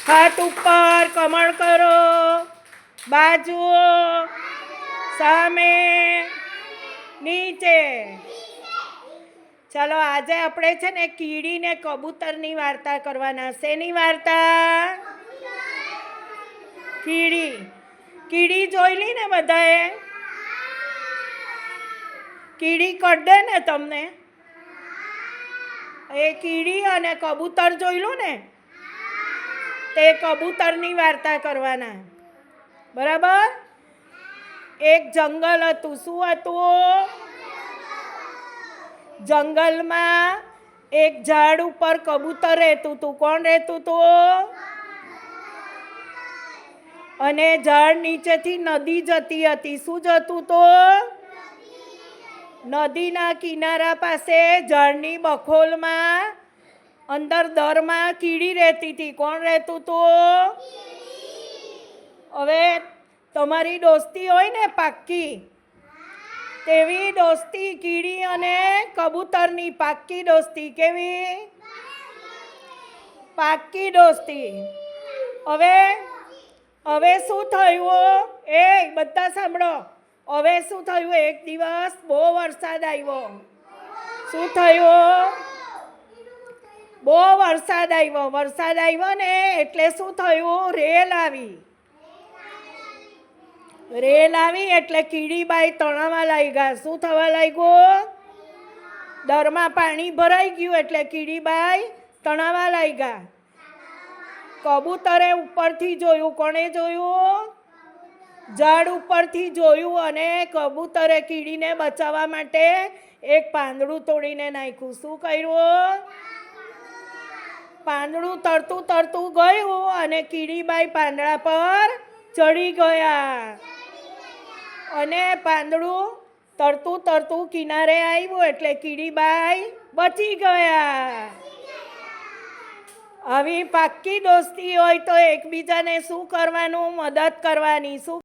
हाथ ऊपर, कमर करो, बाजुओ सामे नीचे। चलो आजे આપણે છે ને કીડી ને કબૂતરની વાર્તા કરવાના। શેની વાર્તા? કીડી। કીડી જોઈલી ને બધાએ? કીડી કરડે ને તમને? એ કીડી અને કબૂતર જોઈલું ને? તે કબૂતરની વાર્તા કરવાના। બરાબર? એક જંગલ હતું। શું હતું? જંગલમાં એક ઝાડ ઉપર કબૂતર રહેતું હતું। કોણ રહેતું હતું? અને ઝાડ નીચેથી નદી જતી હતી। શું જતું હતું? નદીના કિનારા પાસે ઝાડની બખોલમાં અંદર દરમાં કીડી રહેતી હતી। કોણ રહેતું હતું? હવે તમારી દોસ્તી હોય ને પાક્કી, તેવી દોસ્તી કીડી અને કબૂતરની પાક્કી દોસ્તી। કેવી? પાક્કી દોસ્તી। હવે શું થયું? એ બધા સાંભળો। હવે શું થયું? એક દિવસ બહુ વરસાદ આવ્યો। શું થયું? બહુ વરસાદ આવ્યો। વરસાદ આવ્યો ને એટલે શું થયું? રેલ આવી। રેલ આવી એટલે કીડીબાઈ તણાવા લાગ્યા। શું થવા લાગ્યું? દરમાં પાણી ભરાઈ ગયું એટલે કીડીબાઈ તણાવા લાગ્યા। કબૂતરે ઉપરથી જોયું। કોણે જોયું? ઝાડ ઉપરથી જોયું અને કબૂતરે કીડીને બચાવવા માટે એક પાંદડું તોડીને નાખ્યું। શું કર્યું? પાંદડું તરતું તરતું ગયું અને કીડીબાઈ પાંદડા પર ચડી ગયા અને પાંદડું તરતું તરતું કિનારે આવ્યું એટલે કીડીબાઈ બચી ગયા। આવી પાક્કી દોસ્તી હોય તો એકબીજાને શું કરવાનું? મદદ કરવાની। શું